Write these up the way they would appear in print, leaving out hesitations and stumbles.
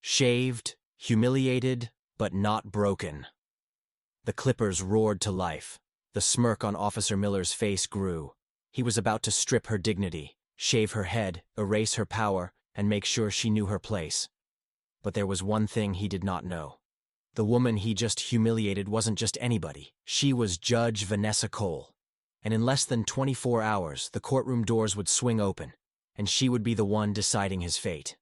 Shaved, humiliated, but not broken. The clippers roared to life. The smirk on Officer Miller's face grew. He was about to strip her dignity, shave her head, erase her power, and make sure she knew her place. But there was one thing he did not know. The woman he just humiliated wasn't just anybody. She was Judge Vanessa Cole. And in less than 24 hours, the courtroom doors would swing open, and she would be the one deciding his fate.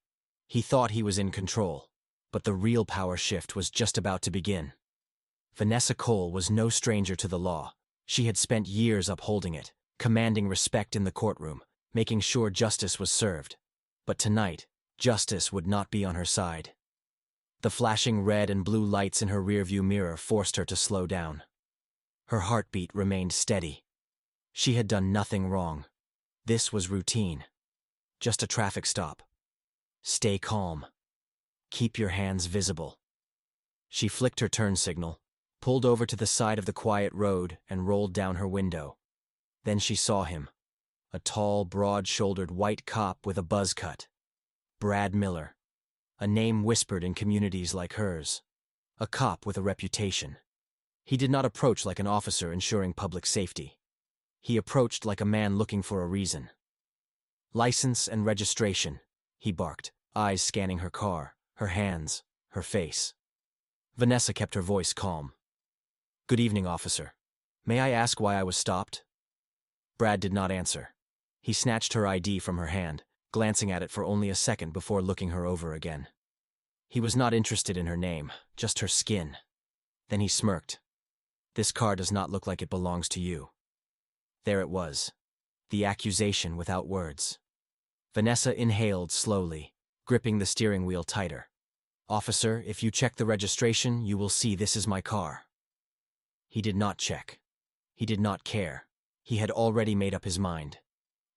He thought he was in control, but the real power shift was just about to begin. Vanessa Cole was no stranger to the law. She had spent years upholding it, commanding respect in the courtroom, making sure justice was served. But tonight, justice would not be on her side. The flashing red and blue lights in her rearview mirror forced her to slow down. Her heartbeat remained steady. She had done nothing wrong. This was routine. Just a traffic stop. Stay calm. Keep your hands visible. She flicked her turn signal, pulled over to the side of the quiet road, and rolled down her window. Then she saw him. A tall, broad-shouldered white cop with a buzz cut. Brad Miller. A name whispered in communities like hers. A cop with a reputation. He did not approach like an officer ensuring public safety. He approached like a man looking for a reason. "License and registration," he barked, eyes scanning her car, her hands, her face. Vanessa kept her voice calm. "Good evening, officer. May I ask why I was stopped?" Brad did not answer. He snatched her ID from her hand, glancing at it for only a second before looking her over again. He was not interested in her name, just her skin. Then he smirked. "This car does not look like it belongs to you." There it was. The accusation without words. Vanessa inhaled slowly, gripping the steering wheel tighter. "Officer, if you check the registration, you will see this is my car." He did not check. He did not care. He had already made up his mind.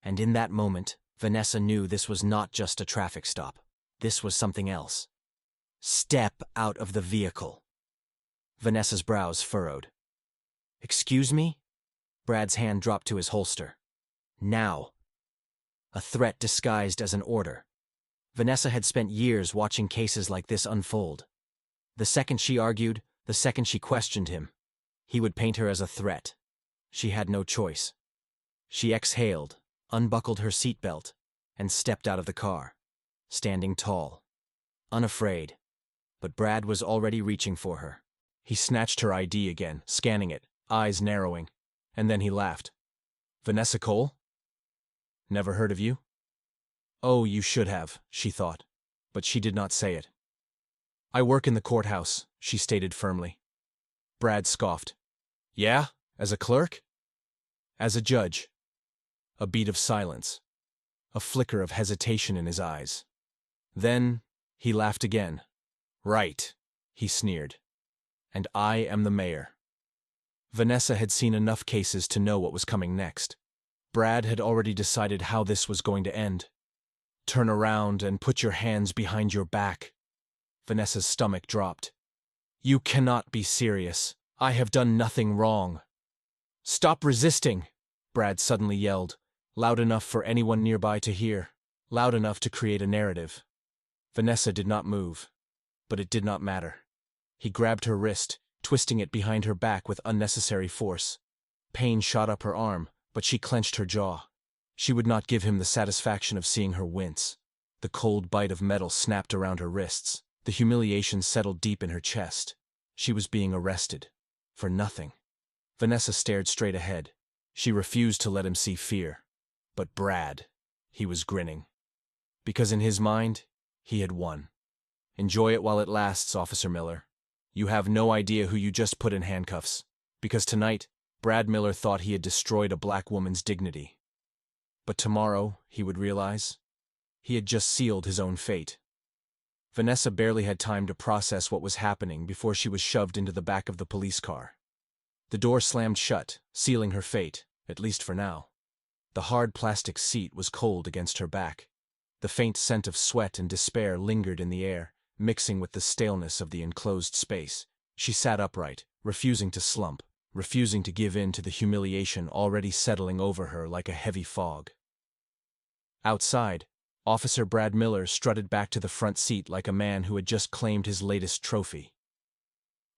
And in that moment, Vanessa knew this was not just a traffic stop. This was something else. "Step out of the vehicle." Vanessa's brows furrowed. "Excuse me?" Brad's hand dropped to his holster. "Now." A threat disguised as an order. Vanessa had spent years watching cases like this unfold. The second she argued, the second she questioned him, he would paint her as a threat. She had no choice. She exhaled, unbuckled her seatbelt, and stepped out of the car, standing tall, unafraid. But Brad was already reaching for her. He snatched her ID again, scanning it, eyes narrowing, and then he laughed. "Vanessa Cole? Never heard of you?" "Oh, you should have," she thought, but she did not say it. "I work in the courthouse," she stated firmly. Brad scoffed. "Yeah? As a clerk?" "As a judge." A beat of silence. A flicker of hesitation in his eyes. Then he laughed again. "Right," he sneered. "And I am the mayor." Vanessa had seen enough cases to know what was coming next. Brad had already decided how this was going to end. "Turn around and put your hands behind your back." Vanessa's stomach dropped. "You cannot be serious. I have done nothing wrong." "Stop resisting," Brad suddenly yelled, loud enough for anyone nearby to hear, loud enough to create a narrative. Vanessa did not move, but it did not matter. He grabbed her wrist, twisting it behind her back with unnecessary force. Pain shot up her arm, but she clenched her jaw. She would not give him the satisfaction of seeing her wince. The cold bite of metal snapped around her wrists. The humiliation settled deep in her chest. She was being arrested. For nothing. Vanessa stared straight ahead. She refused to let him see fear. But Brad, he was grinning. Because in his mind, he had won. "Enjoy it while it lasts, Officer Miller. You have no idea who you just put in handcuffs." Because tonight, Brad Miller thought he had destroyed a black woman's dignity. But tomorrow, he would realize, he had just sealed his own fate. Vanessa barely had time to process what was happening before she was shoved into the back of the police car. The door slammed shut, sealing her fate, at least for now. The hard plastic seat was cold against her back. The faint scent of sweat and despair lingered in the air, mixing with the staleness of the enclosed space. She sat upright, refusing to slump, refusing to give in to the humiliation already settling over her like a heavy fog. Outside, Officer Brad Miller strutted back to the front seat like a man who had just claimed his latest trophy.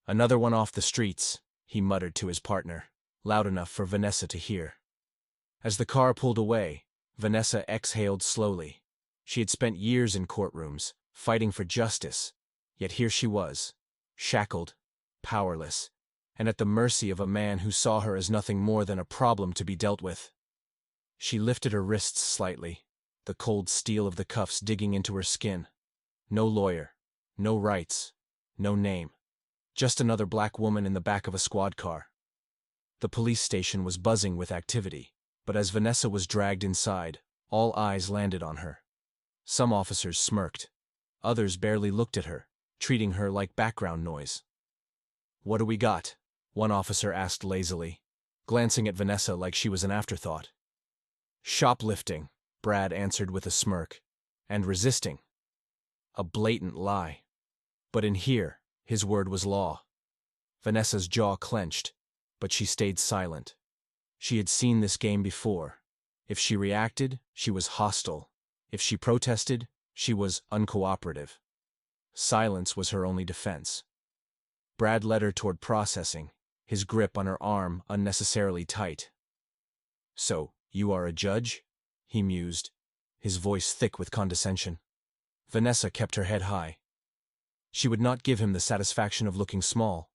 "Another one off the streets," he muttered to his partner, loud enough for Vanessa to hear. As the car pulled away, Vanessa exhaled slowly. She had spent years in courtrooms, fighting for justice, yet here she was, shackled, powerless, and at the mercy of a man who saw her as nothing more than a problem to be dealt with. She lifted her wrists slightly, the cold steel of the cuffs digging into her skin. No lawyer, no rights, no name. Just another black woman in the back of a squad car. The police station was buzzing with activity, but as Vanessa was dragged inside, all eyes landed on her. Some officers smirked. Others barely looked at her, treating her like background noise. "What do we got?" one officer asked lazily, glancing at Vanessa like she was an afterthought. "Shoplifting," Brad answered with a smirk, "and resisting." A blatant lie. But in here, his word was law. Vanessa's jaw clenched, but she stayed silent. She had seen this game before. If she reacted, she was hostile. If she protested, she was uncooperative. Silence was her only defense. Brad led her toward processing, his grip on her arm unnecessarily tight. "So, you are a judge?" he mused, his voice thick with condescension. Vanessa kept her head high. She would not give him the satisfaction of looking small.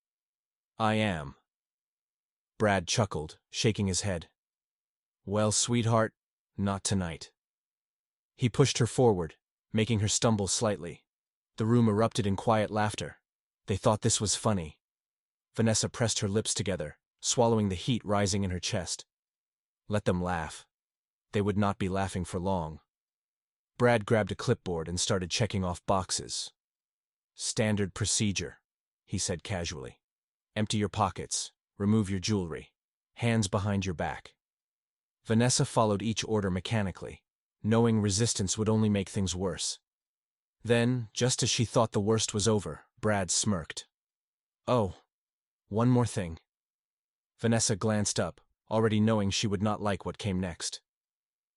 "I am." Brad chuckled, shaking his head. "Well, sweetheart, not tonight." He pushed her forward, making her stumble slightly. The room erupted in quiet laughter. They thought this was funny. Vanessa pressed her lips together, swallowing the heat rising in her chest. Let them laugh. They would not be laughing for long. Brad grabbed a clipboard and started checking off boxes. "Standard procedure," he said casually. "Empty your pockets. Remove your jewelry. Hands behind your back." Vanessa followed each order mechanically, knowing resistance would only make things worse. Then, just as she thought the worst was over, Brad smirked. "Oh, one more thing." Vanessa glanced up, already knowing she would not like what came next.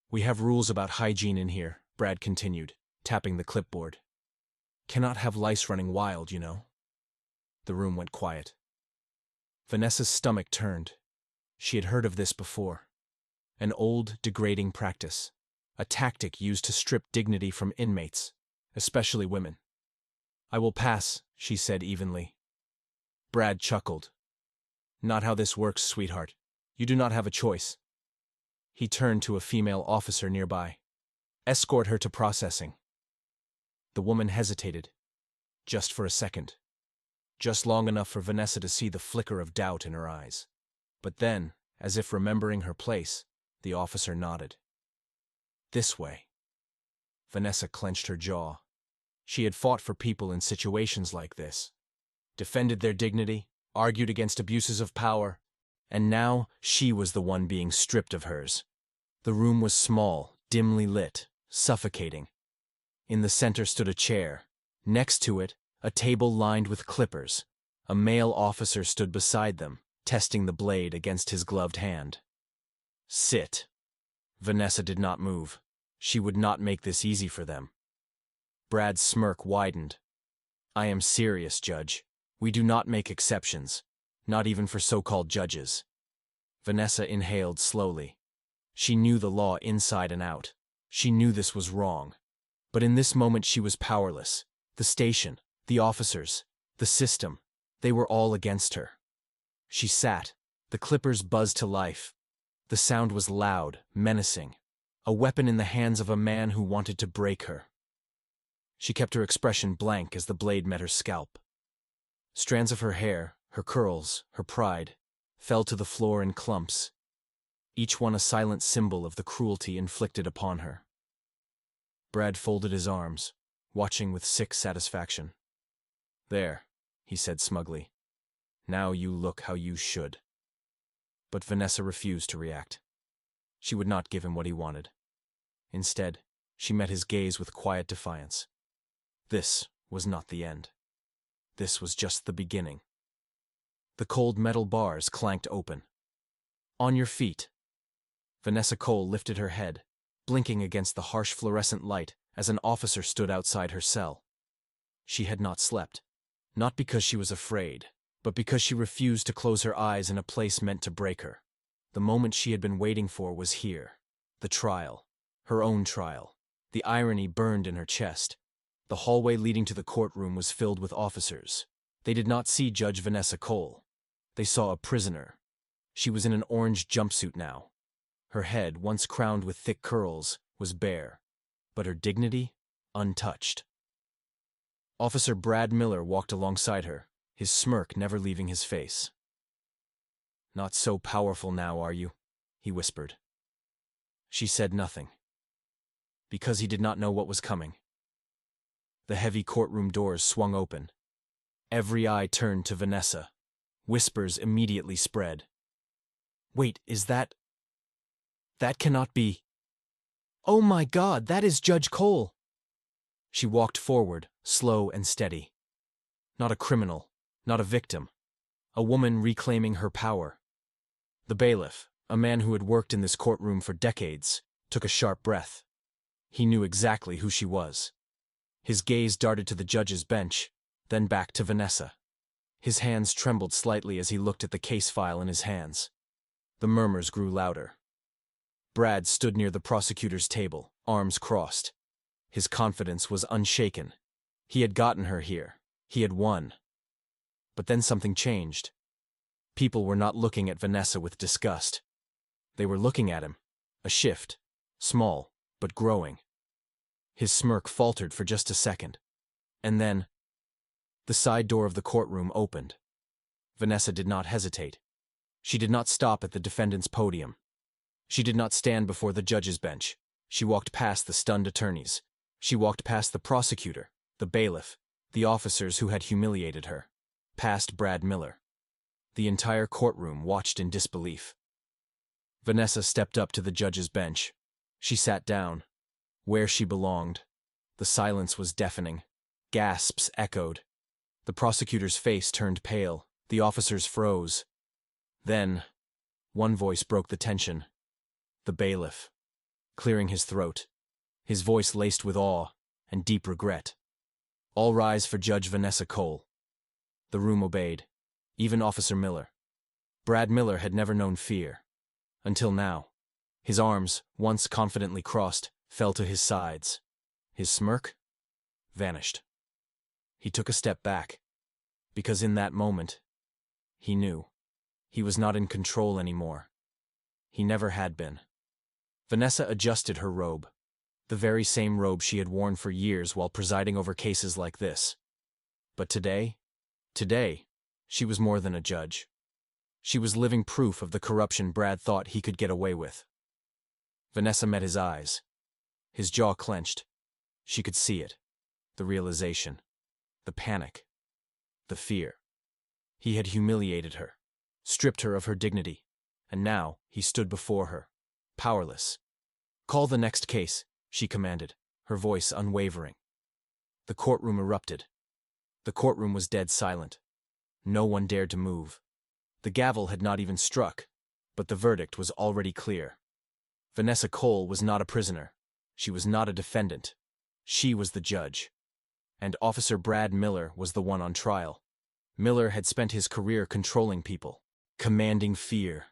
"We have rules about hygiene in here," Brad continued, tapping the clipboard. "Cannot have lice running wild, you know." The room went quiet. Vanessa's stomach turned. She had heard of this before. An old, degrading practice. A tactic used to strip dignity from inmates, especially women. "I will pass," she said evenly. Brad chuckled. "Not how this works, sweetheart. You do not have a choice." He turned to a female officer nearby. "Escort her to processing." The woman hesitated. Just for a second. Just long enough for Vanessa to see the flicker of doubt in her eyes. But then, as if remembering her place, the officer nodded. "This way." Vanessa clenched her jaw. She had fought for people in situations like this, defended their dignity, argued against abuses of power, and now she was the one being stripped of hers. The room was small, dimly lit, suffocating. In the center stood a chair. Next to it, a table lined with clippers. A male officer stood beside them, testing the blade against his gloved hand. "Sit." Vanessa did not move. She would not make this easy for them. Brad's smirk widened. "I am serious, Judge. We do not make exceptions, not even for so-called judges." Vanessa inhaled slowly. She knew the law inside and out. She knew this was wrong. But in this moment she was powerless. The station, the officers, the system, they were all against her. She sat. The clippers buzzed to life. The sound was loud, menacing. A weapon in the hands of a man who wanted to break her. She kept her expression blank as the blade met her scalp. Strands of her hair, her curls, her pride, fell to the floor in clumps, each one a silent symbol of the cruelty inflicted upon her. Brad folded his arms, watching with sick satisfaction. "There," he said smugly. "Now you look how you should." But Vanessa refused to react. She would not give him what he wanted. Instead, she met his gaze with quiet defiance. This was not the end. This was just the beginning. The cold metal bars clanked open. "On your feet." Vanessa Cole lifted her head, blinking against the harsh fluorescent light as an officer stood outside her cell. She had not slept. Not because she was afraid, but because she refused to close her eyes in a place meant to break her. The moment she had been waiting for was here. The trial. Her own trial. The irony burned in her chest. The hallway leading to the courtroom was filled with officers. They did not see Judge Vanessa Cole. They saw a prisoner. She was in an orange jumpsuit now. Her head, once crowned with thick curls, was bare, but her dignity, untouched. Officer Brad Miller walked alongside her, his smirk never leaving his face. "Not so powerful now, are you?" he whispered. She said nothing, because he did not know what was coming. The heavy courtroom doors swung open. Every eye turned to Vanessa. Whispers immediately spread. "Wait, is that... That cannot be... Oh my God, that is Judge Cole!" She walked forward, slow and steady. Not a criminal, not a victim. A woman reclaiming her power. The bailiff, a man who had worked in this courtroom for decades, took a sharp breath. He knew exactly who she was. His gaze darted to the judge's bench, then back to Vanessa. His hands trembled slightly as he looked at the case file in his hands. The murmurs grew louder. Brad stood near the prosecutor's table, arms crossed. His confidence was unshaken. He had gotten her here. He had won. But then something changed. People were not looking at Vanessa with disgust. They were looking at him. A shift. Small, but growing. His smirk faltered for just a second. And then, the side door of the courtroom opened. Vanessa did not hesitate. She did not stop at the defendant's podium. She did not stand before the judge's bench. She walked past the stunned attorneys. She walked past the prosecutor, the bailiff, the officers who had humiliated her. Past Brad Miller. The entire courtroom watched in disbelief. Vanessa stepped up to the judge's bench. She sat down, where she belonged. The silence was deafening. Gasps echoed. The prosecutor's face turned pale. The officers froze. Then, one voice broke the tension. The bailiff, clearing his throat, his voice laced with awe and deep regret. "All rise for Judge Vanessa Cole." The room obeyed, even Officer Miller. Brad Miller had never known fear. Until now. His arms, once confidently crossed, fell to his sides. His smirk vanished. He took a step back, because in that moment, he knew he was not in control anymore. He never had been. Vanessa adjusted her robe, the very same robe she had worn for years while presiding over cases like this. But today, she was more than a judge. She was living proof of the corruption Brad thought he could get away with. Vanessa met his eyes. His jaw clenched. She could see it. The realization. The panic. The fear. He had humiliated her, stripped her of her dignity, and now he stood before her, powerless. "Call the next case," she commanded, her voice unwavering. The courtroom erupted. The courtroom was dead silent. No one dared to move. The gavel had not even struck, but the verdict was already clear. Vanessa Cole was not a prisoner. She was not a defendant. She was the judge. And Officer Brad Miller was the one on trial. Miller had spent his career controlling people, commanding fear,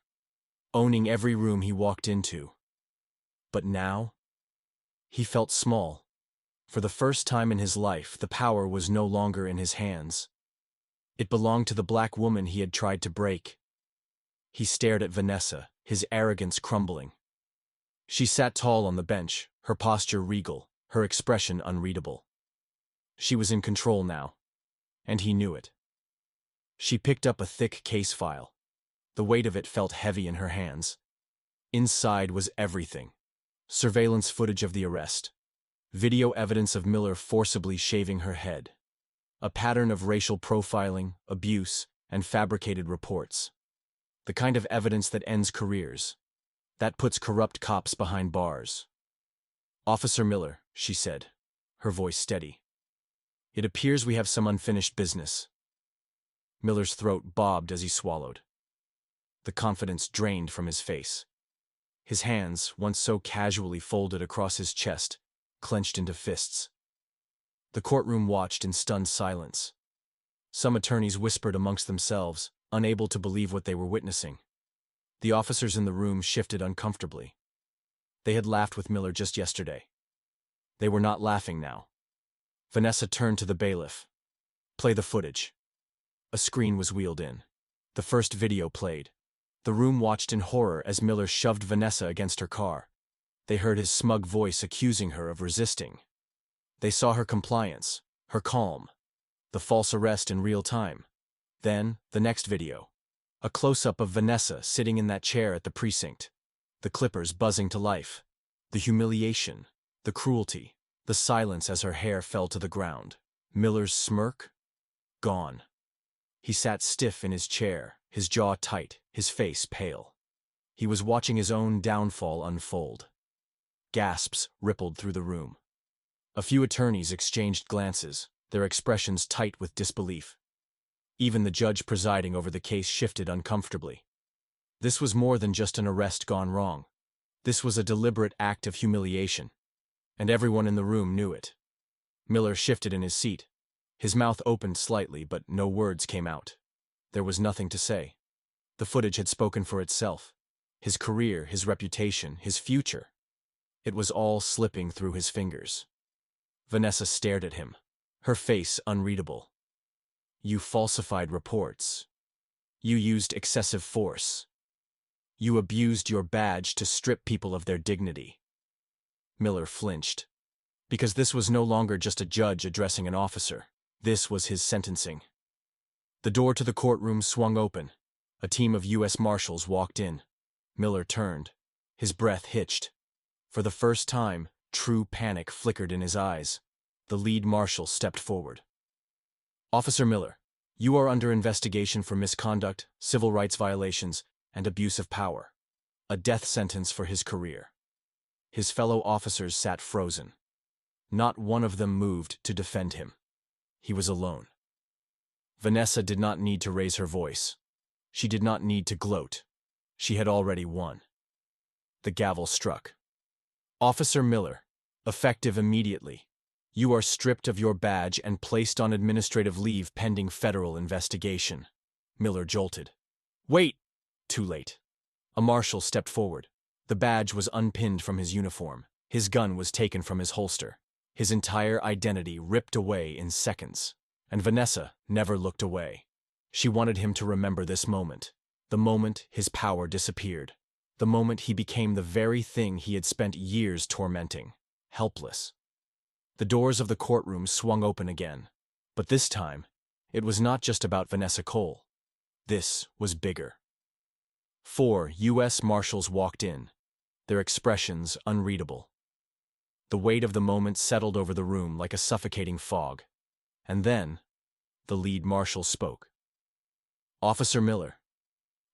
owning every room he walked into. But now, he felt small. For the first time in his life, the power was no longer in his hands. It belonged to the black woman he had tried to break. He stared at Vanessa, his arrogance crumbling. She sat tall on the bench, her posture regal, her expression unreadable. She was in control now, and he knew it. She picked up a thick case file. The weight of it felt heavy in her hands. Inside was everything. Surveillance footage of the arrest. Video evidence of Miller forcibly shaving her head. A pattern of racial profiling, abuse, and fabricated reports. The kind of evidence that ends careers. That puts corrupt cops behind bars. "Officer Miller," she said, her voice steady. "It appears we have some unfinished business." Miller's throat bobbed as he swallowed. The confidence drained from his face. His hands, once so casually folded across his chest, clenched into fists. The courtroom watched in stunned silence. Some attorneys whispered amongst themselves, unable to believe what they were witnessing. The officers in the room shifted uncomfortably. They had laughed with Miller just yesterday. They were not laughing now. Vanessa turned to the bailiff. "Play the footage." A screen was wheeled in. The first video played. The room watched in horror as Miller shoved Vanessa against her car. They heard his smug voice accusing her of resisting. They saw her compliance, her calm, the false arrest in real time. Then, the next video. A close-up of Vanessa sitting in that chair at the precinct. The clippers buzzing to life. The humiliation, the cruelty, the silence as her hair fell to the ground. Miller's smirk? Gone. He sat stiff in his chair, his jaw tight, his face pale. He was watching his own downfall unfold. Gasps rippled through the room. A few attorneys exchanged glances, their expressions tight with disbelief. Even the judge presiding over the case shifted uncomfortably. This was more than just an arrest gone wrong. This was a deliberate act of humiliation. And everyone in the room knew it. Miller shifted in his seat. His mouth opened slightly, but no words came out. There was nothing to say. The footage had spoken for itself. His career, his reputation, his future. It was all slipping through his fingers. Vanessa stared at him, her face unreadable. "You falsified reports. You used excessive force. You abused your badge to strip people of their dignity." Miller flinched. Because this was no longer just a judge addressing an officer. This was his sentencing. The door to the courtroom swung open. A team of U.S. Marshals walked in. Miller turned. His breath hitched. For the first time, true panic flickered in his eyes. The lead marshal stepped forward. "Officer Miller, you are under investigation for misconduct, civil rights violations, and abuse of power. A death sentence for his career." His fellow officers sat frozen. Not one of them moved to defend him. He was alone. Vanessa did not need to raise her voice. She did not need to gloat. She had already won. The gavel struck. "Officer Miller, effective immediately. You are stripped of your badge and placed on administrative leave pending federal investigation." Miller jolted. "Wait!" Too late. A marshal stepped forward. The badge was unpinned from his uniform. His gun was taken from his holster. His entire identity ripped away in seconds. And Vanessa never looked away. She wanted him to remember this moment. The moment his power disappeared. The moment he became the very thing he had spent years tormenting. Helpless. The doors of the courtroom swung open again. But this time, it was not just about Vanessa Cole. This was bigger. 4 U.S. Marshals walked in, their expressions unreadable. The weight of the moment settled over the room like a suffocating fog. And then, the lead marshal spoke. "Officer Miller,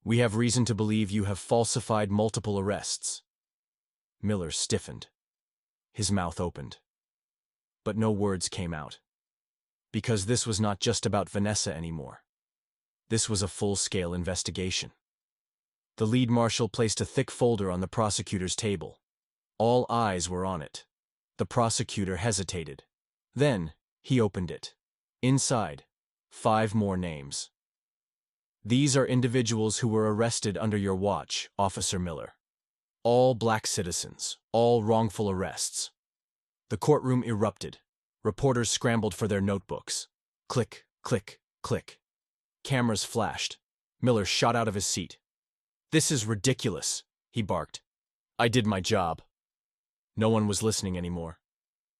we have reason to believe you have falsified multiple arrests." Miller stiffened. His mouth opened. But no words came out. Because this was not just about Vanessa anymore. This was a full-scale investigation. The lead marshal placed a thick folder on the prosecutor's table. All eyes were on it. The prosecutor hesitated. Then, he opened it. Inside, 5 more names. "These are individuals who were arrested under your watch, Officer Miller. All black citizens, all wrongful arrests." The courtroom erupted. Reporters scrambled for their notebooks. Click, click, click. Cameras flashed. Miller shot out of his seat. "This is ridiculous," he barked. "I did my job." No one was listening anymore.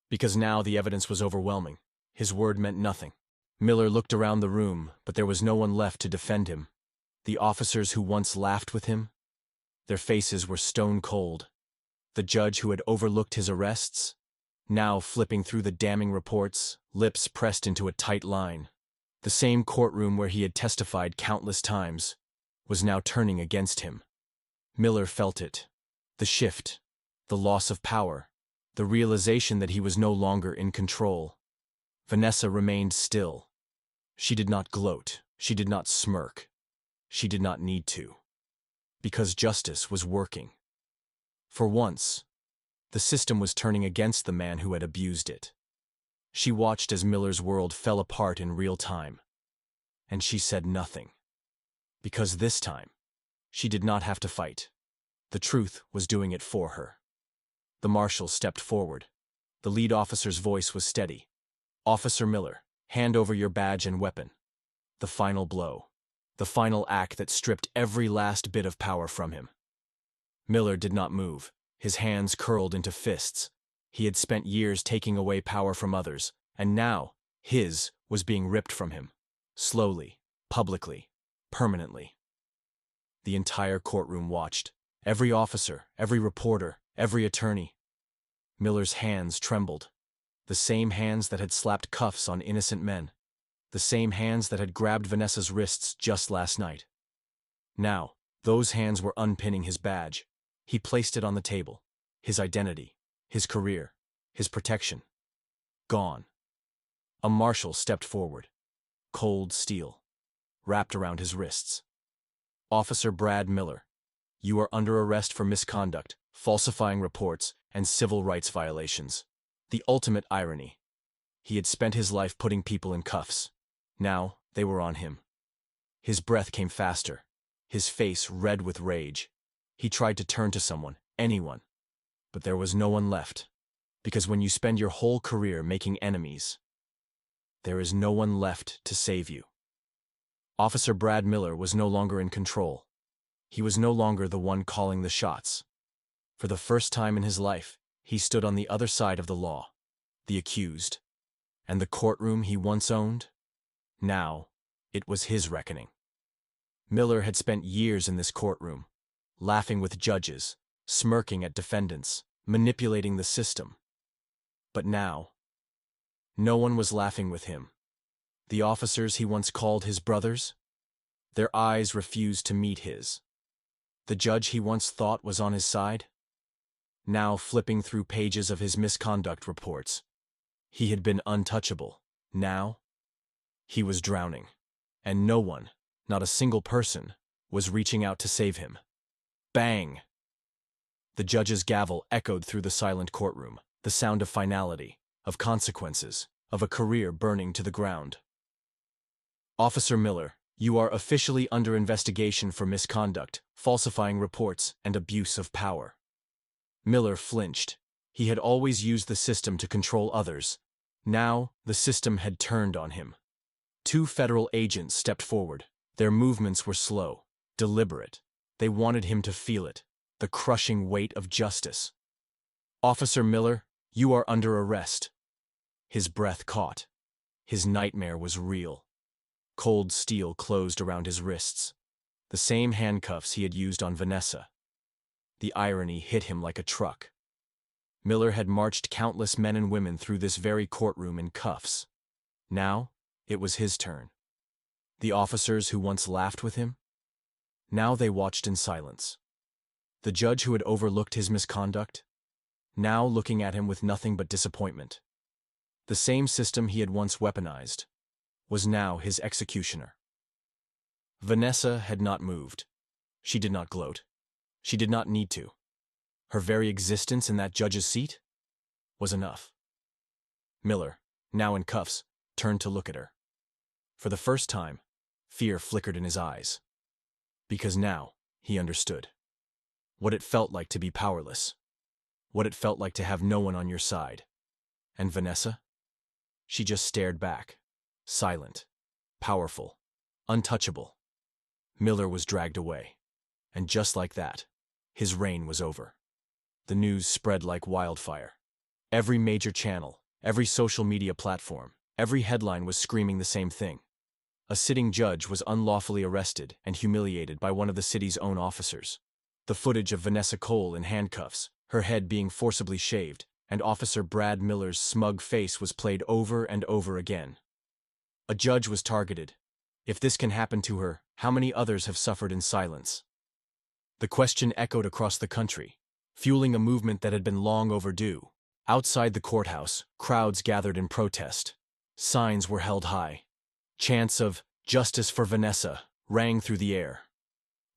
Because now the evidence was overwhelming. His word meant nothing. Miller looked around the room, but there was no one left to defend him. The officers who once laughed with him, their faces were stone cold. The judge who had overlooked his arrests, now flipping through the damning reports, lips pressed into a tight line. The same courtroom where he had testified countless times was now turning against him. Miller felt it. The shift, the loss of power, the realization that he was no longer in control. Vanessa remained still. She did not gloat. She did not smirk. She did not need to. Because justice was working. For once, The system was turning against the man who had abused it. She watched as Miller's world fell apart in real time. And she said nothing. Because this time, she did not have to fight. The truth was doing it for her. The marshal stepped forward. The lead officer's voice was steady. "Officer Miller, hand over your badge and weapon." The final blow. The final act that stripped every last bit of power from him. Miller did not move, his hands curled into fists. He had spent years taking away power from others, and now, his was being ripped from him. Slowly, publicly, permanently. The entire courtroom watched. Every officer, every reporter, every attorney. Miller's hands trembled. The same hands that had slapped cuffs on innocent men. The same hands that had grabbed Vanessa's wrists just last night. Now, those hands were unpinning his badge. He placed it on the table. His identity, his career, his protection. Gone. A marshal stepped forward. Cold steel, wrapped around his wrists. "Officer Brad Miller, you are under arrest for misconduct, falsifying reports, and civil rights violations." The ultimate irony. He had spent his life putting people in cuffs. Now, they were on him. His breath came faster, his face red with rage. He tried to turn to someone, anyone. But there was no one left. Because when you spend your whole career making enemies, there is no one left to save you. Officer Brad Miller was no longer in control. He was no longer the one calling the shots. For the first time in his life, he stood on the other side of the law, the accused. And the courtroom he once owned? Now, it was his reckoning. Miller had spent years in this courtroom, laughing with judges, smirking at defendants, manipulating the system. But now, no one was laughing with him. The officers he once called his brothers? Their eyes refused to meet his. The judge he once thought was on his side? Now flipping through pages of his misconduct reports. He had been untouchable. Now, he was drowning. And no one, not a single person, was reaching out to save him. Bang! The judge's gavel echoed through the silent courtroom, the sound of finality, of consequences, of a career burning to the ground. "Officer Miller, you are officially under investigation for misconduct, falsifying reports, and abuse of power." Miller flinched. He had always used the system to control others. Now, the system had turned on him. Two federal agents stepped forward. Their movements were slow, deliberate. They wanted him to feel it, the crushing weight of justice. "Officer Miller, you are under arrest." His breath caught. His nightmare was real. Cold steel closed around his wrists. The same handcuffs he had used on Vanessa. The irony hit him like a truck. Miller had marched countless men and women through this very courtroom in cuffs. Now, it was his turn. The officers who once laughed with him? Now they watched in silence. The judge who had overlooked his misconduct? Now looking at him with nothing but disappointment. The same system he had once weaponized was now his executioner. Vanessa had not moved. She did not gloat. She did not need to. Her very existence in that judge's seat was enough. Miller, now in cuffs, turned to look at her. For the first time, fear flickered in his eyes. Because now, he understood. What it felt like to be powerless. What it felt like to have no one on your side. And Vanessa? She just stared back. Silent. Powerful. Untouchable. Miller was dragged away. And just like that, his reign was over. The news spread like wildfire. Every major channel, every social media platform, every headline was screaming the same thing. A sitting judge was unlawfully arrested and humiliated by one of the city's own officers. The footage of Vanessa Cole in handcuffs, her head being forcibly shaved, and Officer Brad Miller's smug face was played over and over again. A judge was targeted. If this can happen to her, how many others have suffered in silence? The question echoed across the country, fueling a movement that had been long overdue. Outside the courthouse, crowds gathered in protest. Signs were held high. Chants of "Justice for Vanessa" rang through the air.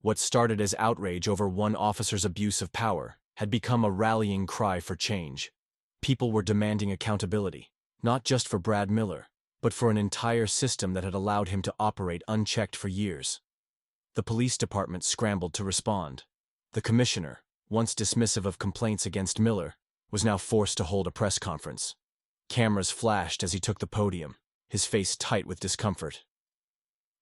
What started as outrage over one officer's abuse of power had become a rallying cry for change. People were demanding accountability, not just for Brad Miller, but for an entire system that had allowed him to operate unchecked for years. The police department scrambled to respond. The commissioner, once dismissive of complaints against Miller, was now forced to hold a press conference. Cameras flashed as he took the podium, his face tight with discomfort.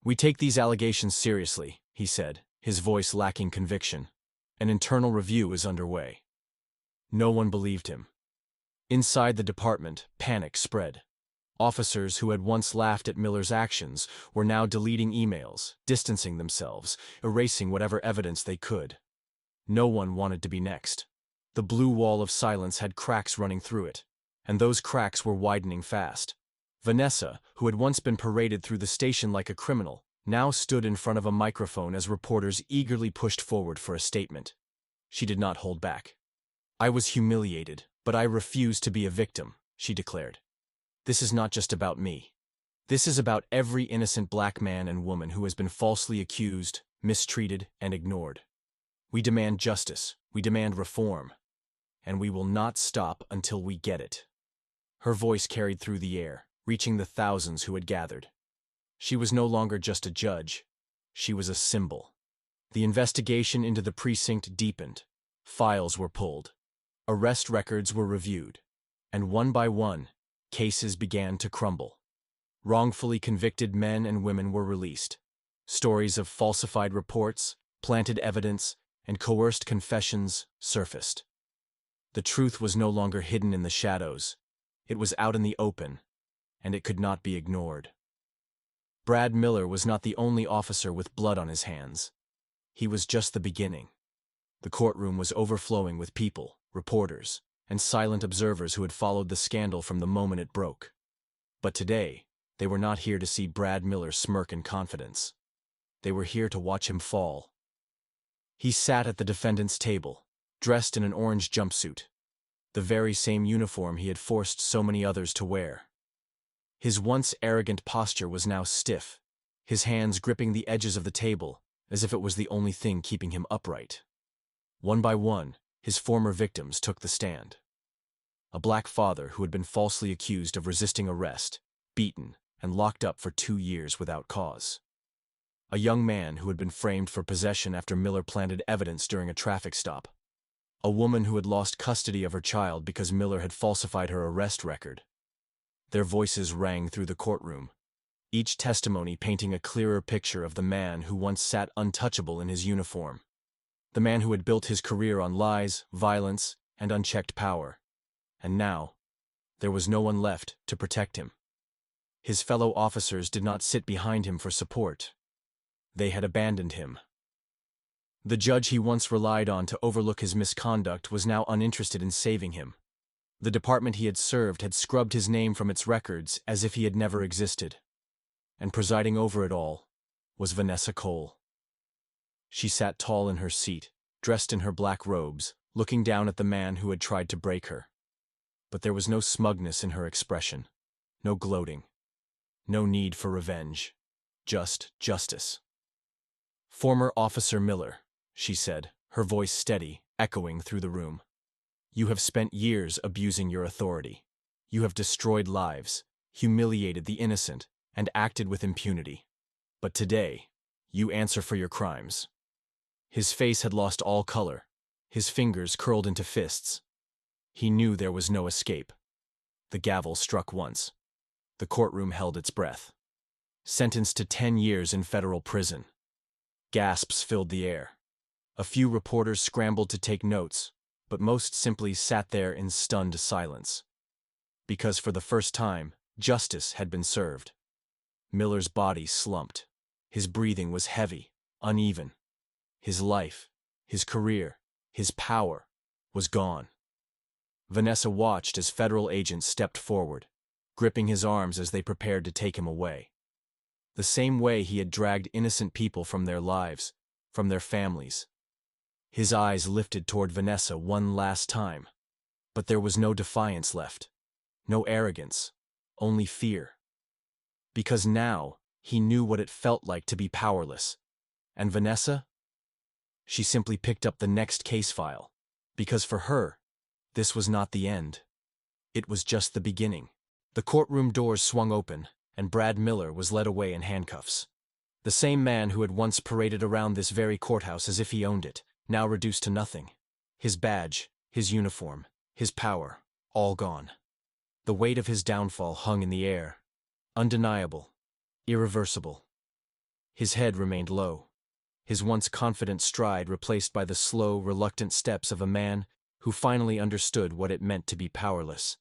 "We take these allegations seriously," he said, his voice lacking conviction. "An internal review is underway." No one believed him. Inside the department, panic spread. Officers who had once laughed at Miller's actions were now deleting emails, distancing themselves, erasing whatever evidence they could. No one wanted to be next. The blue wall of silence had cracks running through it, and those cracks were widening fast. Vanessa, who had once been paraded through the station like a criminal, now stood in front of a microphone as reporters eagerly pushed forward for a statement. She did not hold back. "I was humiliated, but I refuse to be a victim," she declared. "This is not just about me. This is about every innocent black man and woman who has been falsely accused, mistreated, and ignored. We demand justice, we demand reform, and we will not stop until we get it." Her voice carried through the air, reaching the thousands who had gathered. She was no longer just a judge. She was a symbol. The investigation into the precinct deepened. Files were pulled. Arrest records were reviewed. And one by one, cases began to crumble. Wrongfully convicted men and women were released. Stories of falsified reports, planted evidence, and coerced confessions surfaced. The truth was no longer hidden in the shadows. It was out in the open, and it could not be ignored. Brad Miller was not the only officer with blood on his hands. He was just the beginning. The courtroom was overflowing with people, reporters, and silent observers who had followed the scandal from the moment it broke. But today, they were not here to see Brad Miller smirk in confidence. They were here to watch him fall. He sat at the defendant's table, dressed in an orange jumpsuit, the very same uniform he had forced so many others to wear. His once arrogant posture was now stiff, his hands gripping the edges of the table as if it was the only thing keeping him upright. One by one, his former victims took the stand. A black father who had been falsely accused of resisting arrest, beaten, and locked up for 2 years without cause. A young man who had been framed for possession after Miller planted evidence during a traffic stop. A woman who had lost custody of her child because Miller had falsified her arrest record. Their voices rang through the courtroom, each testimony painting a clearer picture of the man who once sat untouchable in his uniform. The man who had built his career on lies, violence, and unchecked power. And now, there was no one left to protect him. His fellow officers did not sit behind him for support. They had abandoned him. The judge he once relied on to overlook his misconduct was now uninterested in saving him. The department he had served had scrubbed his name from its records as if he had never existed. And presiding over it all was Vanessa Cole. She sat tall in her seat, dressed in her black robes, looking down at the man who had tried to break her. But there was no smugness in her expression, no gloating, no need for revenge, just justice. "Former Officer Miller," she said, her voice steady, echoing through the room. "You have spent years abusing your authority. You have destroyed lives, humiliated the innocent, and acted with impunity. But today, you answer for your crimes." His face had lost all color, his fingers curled into fists. He knew there was no escape. The gavel struck once. The courtroom held its breath. Sentenced to 10 years in federal prison. Gasps filled the air. A few reporters scrambled to take notes, but most simply sat there in stunned silence. Because for the first time, justice had been served. Miller's body slumped. His breathing was heavy, uneven. His life, his career, his power was gone. Vanessa watched as federal agents stepped forward, gripping his arms as they prepared to take him away. The same way he had dragged innocent people from their lives, from their families. His eyes lifted toward Vanessa one last time. But there was no defiance left, no arrogance, only fear. Because now, he knew what it felt like to be powerless. And Vanessa? She simply picked up the next case file, Because for her, this was not the end. It was just the beginning. The courtroom doors swung open, and Brad Miller was led away in handcuffs. The same man who had once paraded around this very courthouse as if he owned it, now reduced to nothing. His badge, his uniform, his power, all gone. The weight of his downfall hung in the air. Undeniable. Irreversible. His head remained low, his once confident stride replaced by the slow, reluctant steps of a man who finally understood what it meant to be powerless.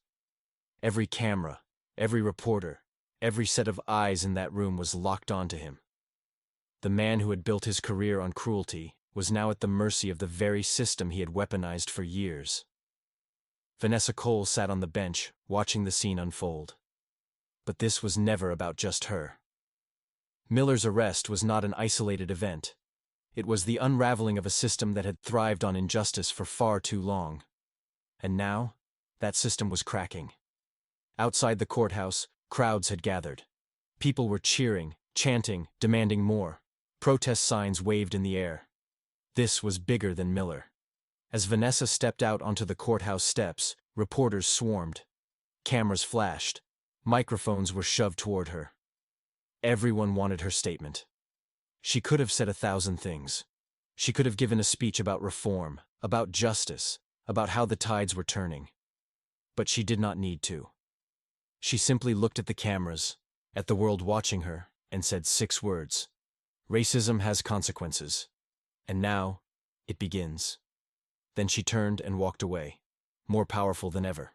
Every camera, every reporter, every set of eyes in that room was locked onto him. The man who had built his career on cruelty was now at the mercy of the very system he had weaponized for years. Vanessa Cole sat on the bench, watching the scene unfold. But this was never about just her. Miller's arrest was not an isolated event. It was the unraveling of a system that had thrived on injustice for far too long. And now, that system was cracking. Outside the courthouse, crowds had gathered. People were cheering, chanting, demanding more. Protest signs waved in the air. This was bigger than Miller. As Vanessa stepped out onto the courthouse steps, reporters swarmed. Cameras flashed. Microphones were shoved toward her. Everyone wanted her statement. She could have said 1,000 things. She could have given a speech about reform, about justice, about how the tides were turning. But she did not need to. She simply looked at the cameras, at the world watching her, and said 6 words. Racism has consequences. And now, it begins. Then she turned and walked away, more powerful than ever.